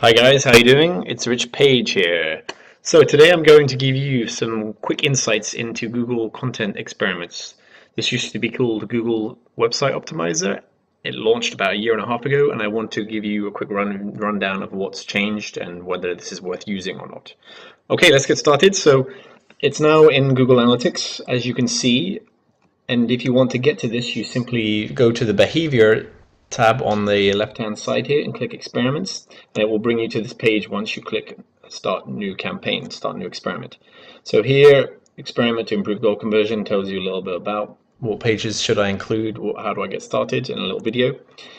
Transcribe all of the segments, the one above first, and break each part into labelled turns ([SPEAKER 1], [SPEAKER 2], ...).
[SPEAKER 1] Hi guys, how you doing? It's Rich Page here. So today I'm going to give you some quick insights into Google Content Experiments. This used to be called Google Website Optimizer. It launched about a year and a half ago, and I want to give you a quick rundown of what's changed and whether this is worth using or not. Okay, let's get started. So it's now in Google Analytics, as you can see, and if you want to get to this, you simply go to the Behavior tab on the left-hand side here and click Experiments, and it will bring you to this page once you click Start New Campaign, Start New Experiment. So here, Experiment to Improve Goal Conversion tells you a little bit about what pages should I include, how do I get started, in a little video.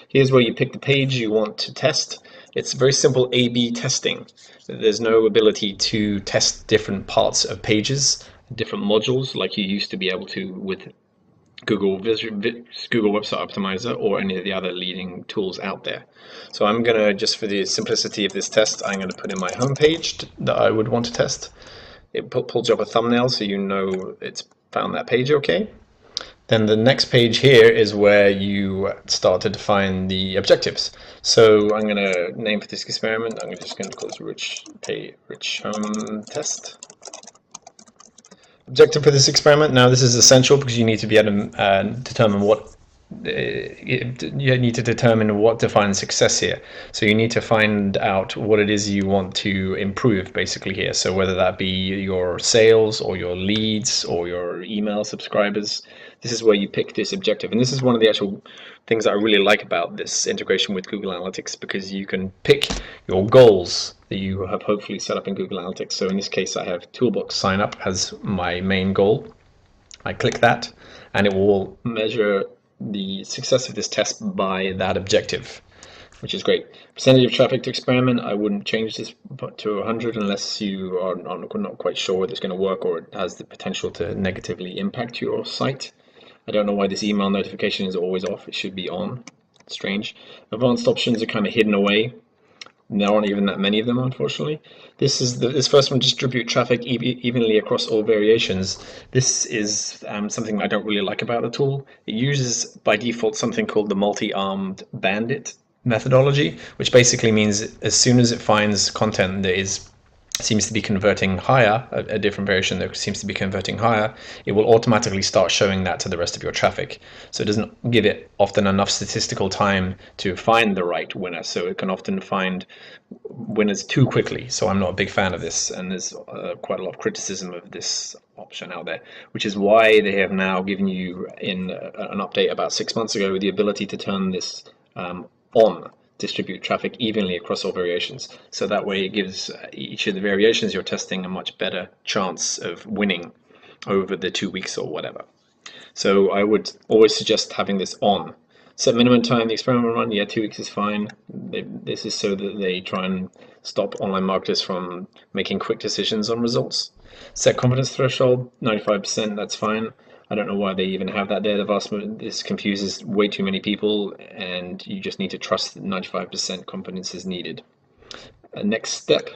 [SPEAKER 1] Here's where you pick the page you want to test. It's very simple A/B testing. There's no ability to test different parts of pages, different modules like you used to be able to with Google Website Optimizer or any of the other leading tools out there. So I'm going to, just for the simplicity of this test, I'm going to put in my home page that I would want to test. It pulls up a thumbnail so you know it's found that page okay. Then the next page here is where you start to define the objectives. So I'm going to name for this experiment, I'm just going to call this Rich Home Test. Objective for this experiment. Now this is essential because you need to be able to determine what you need to determine what defines success here. So you need to find out what it is you want to improve basically here. So whether that be your sales or your leads or your email subscribers, this is where you pick this objective. And this is one of the actual things that I really like about this integration with Google Analytics, because you can pick your goals that you have hopefully set up in Google Analytics. So in this case, I have Toolbox sign up as my main goal. I click that and it will measure the success of this test by that objective, which is great. Percentage of traffic to experiment, I wouldn't change this to 100 unless you are not quite sure whether it's going to work or it has the potential to negatively impact your site. I don't know why this email notification is always off. It should be on. Strange. Advanced options are kind of hidden away. There aren't even that many of them, unfortunately. This first one, distribute traffic evenly across all variations. This is something I don't really like about the tool. It uses by default something called the multi-armed bandit methodology, which basically means as soon as it finds content that seems to be converting higher, a different variation that seems to be converting higher, it will automatically start showing that to the rest of your traffic. So it doesn't give it often enough statistical time to find the right winner. So it can often find winners too quickly. So I'm not a big fan of this, and there's quite a lot of criticism of this option out there, which is why they have now given you in an update about 6 months ago the ability to turn this on. Distribute traffic evenly across all variations. So that way it gives each of the variations you're testing a much better chance of winning over the 2 weeks or whatever. So I would always suggest having this on. Set minimum time the experiment run. Yeah, 2 weeks is fine. This is so that they try and stop online marketers from making quick decisions on results. Set confidence threshold, 95%, that's fine. I don't know why they even have that there. This confuses way too many people, and you just need to trust that 95% confidence is needed. Next step.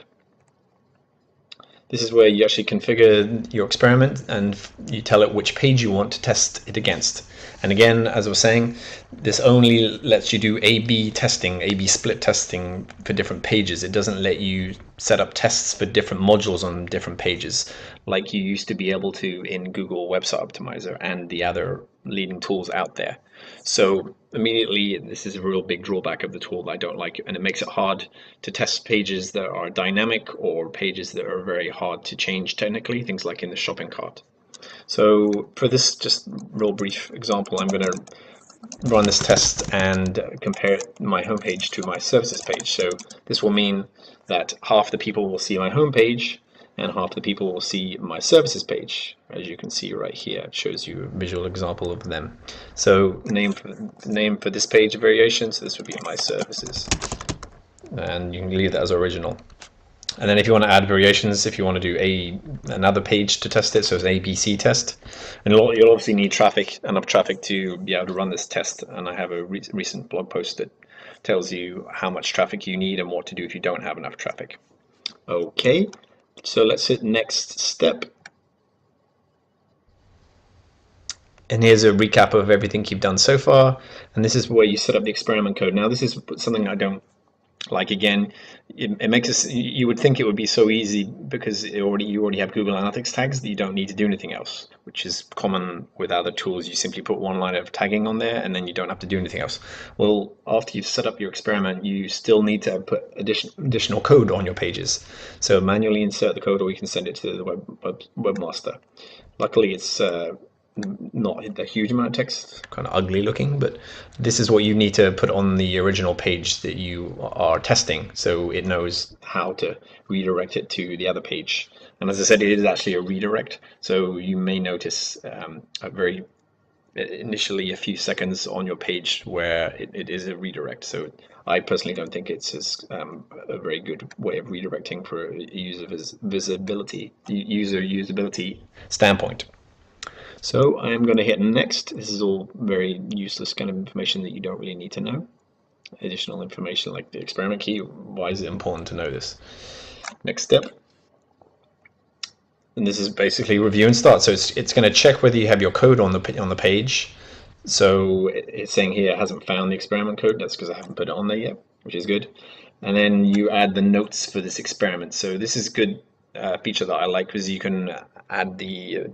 [SPEAKER 1] This is where you actually configure your experiment and you tell it which page you want to test it against. And again, as I was saying, this only lets you do A/B testing, A/B split testing for different pages. It doesn't let you set up tests for different modules on different pages like you used to be able to in Google Website Optimizer and the other leading tools out there. So immediately, this is a real big drawback of the tool that I don't like, and it makes it hard to test pages that are dynamic or pages that are very hard to change technically, things like in the shopping cart. So for this just real brief example, I'm going to run this test and compare my homepage to my services page. So this will mean that half the people will see my homepage and half the people will see my services page. As you can see right here, it shows you a visual example of them. So name for this page variation, so this would be my services, and you can leave that as original. And then if you want to add variations, if you want to do another page to test it, so it's an ABC test, and you'll obviously need enough traffic to be able to run this test. And I have a recent blog post that tells you how much traffic you need and what to do if you don't have enough traffic. Okay, so let's hit next step. And here's a recap of everything you've done so far. And this is where you set up the experiment code. Now this is something I don't Like again, it makes us. You would think it would be so easy because you already have Google Analytics tags that you don't need to do anything else, which is common with other tools. You simply put one line of tagging on there, and then you don't have to do anything else. Well, after you've set up your experiment, you still need to put additional code on your pages. So manually insert the code, or you can send it to the webmaster. Luckily, it's not a huge amount of text, kind of ugly looking, but this is what you need to put on the original page that you are testing, so it knows how to redirect it to the other page. And as I said, it is actually a redirect, so you may notice a very initially a few seconds on your page where it is a redirect. So I personally don't think it's a very good way of redirecting for a user usability standpoint. So I am going to hit next. This is all very useless kind of information that you don't really need to know. Additional information like the experiment key. Why is it important to know this? Next step. And this is basically review and start. So it's going to check whether you have your code on the page. So it's saying here it hasn't found the experiment code. That's because I haven't put it on there yet, which is good. And then you add the notes for this experiment. So this is a good feature that I like, because you can add the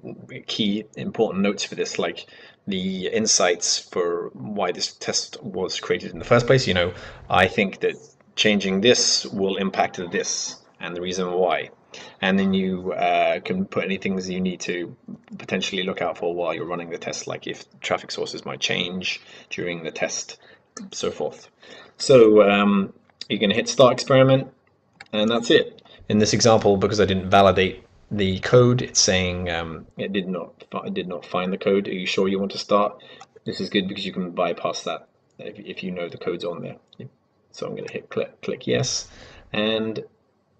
[SPEAKER 1] key important notes for this, like the insights for why this test was created in the first place. You know, I think that changing this will impact this, and the reason why. And then you can put any things you need to potentially look out for while you're running the test, like if traffic sources might change during the test, so forth. So you're going to hit start experiment, and that's it. In this example, because I didn't validate the code, it's saying it did not find the code. Are you sure you want to start? This is good because you can bypass that if you know the code's on there. So I'm going to hit click yes, and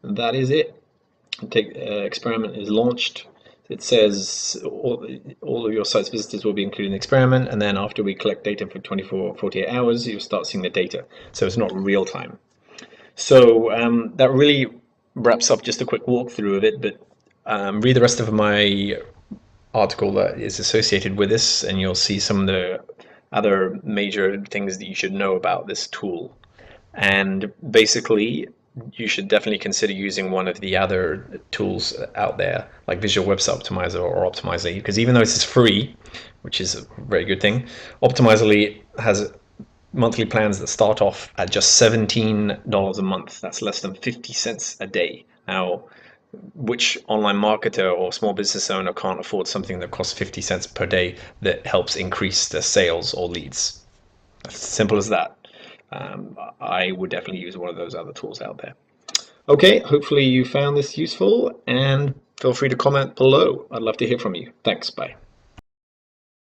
[SPEAKER 1] that is it. Experiment is launched. It says all of your site's visitors will be included in the experiment, and then after we collect data for 48 hours, you'll start seeing the data. So it's not real time. So that really wraps up just a quick walkthrough of it, but read the rest of my article that is associated with this, and you'll see some of the other major things that you should know about this tool. And basically, you should definitely consider using one of the other tools out there, like Visual Website Optimizer or Optimizely, because even though this is free, which is a very good thing, Optimizely has monthly plans that start off at just $17 a month. That's less than 50 cents a day. Now, which online marketer or small business owner can't afford something that costs 50 cents per day that helps increase their sales or leads? As simple as that. I would definitely use one of those other tools out there. Okay, hopefully you found this useful, and feel free to comment below. I'd love to hear from you. Thanks, bye.